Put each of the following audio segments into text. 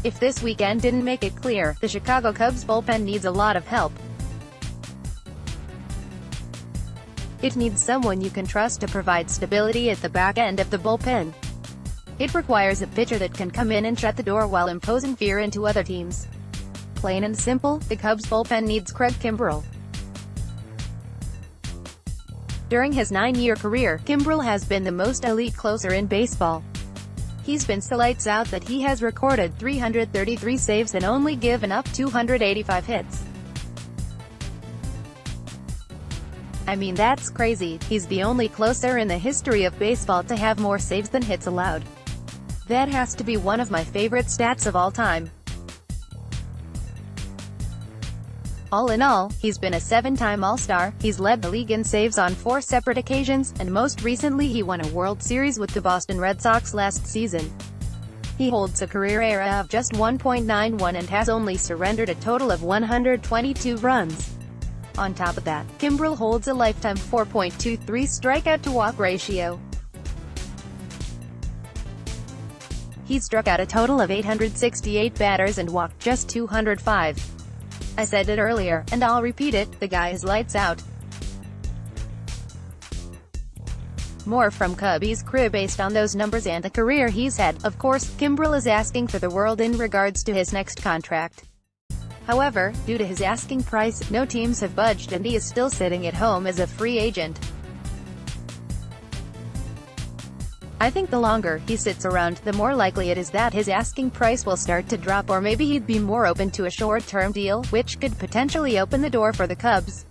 If this weekend didn't make it clear, the Chicago Cubs bullpen needs a lot of help. It needs someone you can trust to provide stability at the back end of the bullpen. It requires a pitcher that can come in and shut the door while imposing fear into other teams. Plain and simple, the Cubs bullpen needs Craig Kimbrel. During his 9-year career, Kimbrel has been the most elite closer in baseball. He's been so lights out that he has recorded 333 saves and only given up 285 hits. I mean, that's crazy. He's the only closer in the history of baseball to have more saves than hits allowed. That has to be one of my favorite stats of all time. All in all, he's been a 7-time All-Star, he's led the league in saves on 4 separate occasions, and most recently he won a World Series with the Boston Red Sox last season. He holds a career ERA of just 1.91 and has only surrendered a total of 122 runs. On top of that, Kimbrel holds a lifetime 4.23 strikeout-to-walk ratio. He struck out a total of 868 batters and walked just 205. I said it earlier, and I'll repeat it, the guy is lights out. More from Cubby's crew based on those numbers and the career he's had. Of course, Kimbrel is asking for the world in regards to his next contract. However, due to his asking price, no teams have budged and he is still sitting at home as a free agent. I think the longer he sits around, the more likely it is that his asking price will start to drop, or maybe he'd be more open to a short-term deal, which could potentially open the door for the Cubs.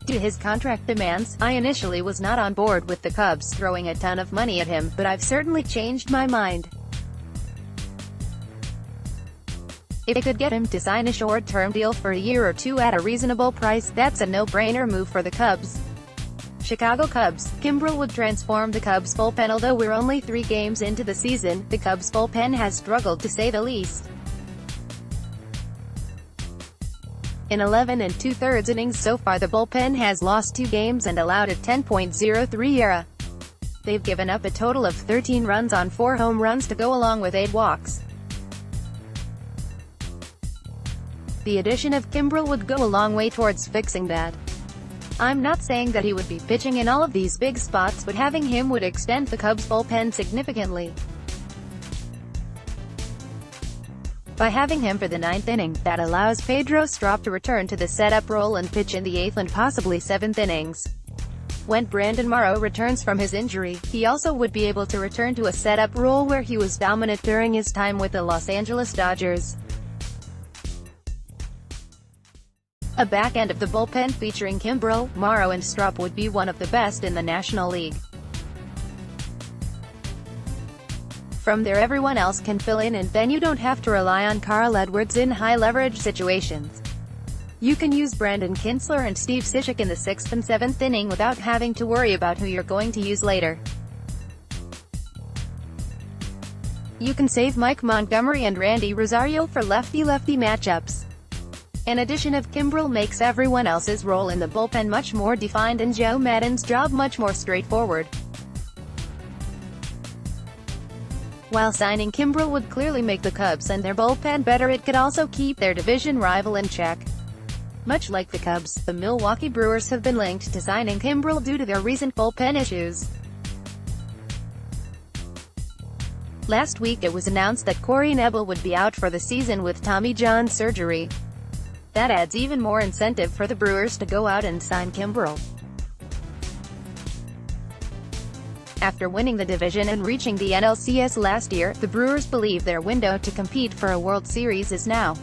Due to his contract demands, I initially was not on board with the Cubs throwing a ton of money at him, but I've certainly changed my mind. If they could get him to sign a short-term deal for a year or two at a reasonable price, that's a no-brainer move for the Cubs. Chicago Cubs. Kimbrel would transform the Cubs bullpen. Although we're only 3 games into the season, the Cubs bullpen has struggled to say the least. In 11 2/3 innings so far, the bullpen has lost 2 games and allowed a 10.03 ERA. They've given up a total of 13 runs on 4 home runs to go along with 8 walks. The addition of Kimbrel would go a long way towards fixing that. I'm not saying that he would be pitching in all of these big spots, but having him would extend the Cubs bullpen significantly. By having him for the 9th inning, that allows Pedro Strop to return to the setup role and pitch in the 8th and possibly 7th innings. When Brandon Morrow returns from his injury, he also would be able to return to a setup role where he was dominant during his time with the Los Angeles Dodgers. A back end of the bullpen featuring Kimbrel, Morrow and Strop would be one of the best in the National League. From there everyone else can fill in, and then you don't have to rely on Carl Edwards in high-leverage situations. You can use Brandon Kinsler and Steve Cishek in the 6th and 7th inning without having to worry about who you're going to use later. You can save Mike Montgomery and Randy Rosario for lefty-lefty matchups. An addition of Kimbrel makes everyone else's role in the bullpen much more defined and Joe Maddon's job much more straightforward. While signing Kimbrel would clearly make the Cubs and their bullpen better, it could also keep their division rival in check. Much like the Cubs, the Milwaukee Brewers have been linked to signing Kimbrel due to their recent bullpen issues. Last week it was announced that Corey Knebel would be out for the season with Tommy John surgery. That adds even more incentive for the Brewers to go out and sign Kimbrel. After winning the division and reaching the NLCS last year, the Brewers believe their window to compete for a World Series is now.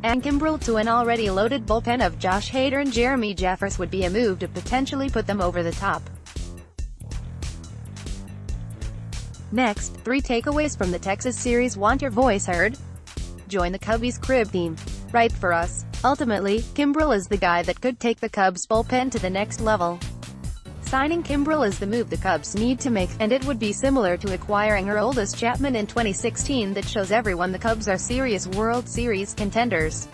Adding Kimbrel to an already loaded bullpen of Josh Hader and Jeremy Jeffress would be a move to potentially put them over the top. Next, 3 takeaways from the Texas series. Want your voice heard? Join the Cubbies Crib team. Write for us. Ultimately, Kimbrel is the guy that could take the Cubs bullpen to the next level. Signing Kimbrel is the move the Cubs need to make, and it would be similar to acquiring Aroldis Chapman in 2016 that shows everyone the Cubs are serious World Series contenders.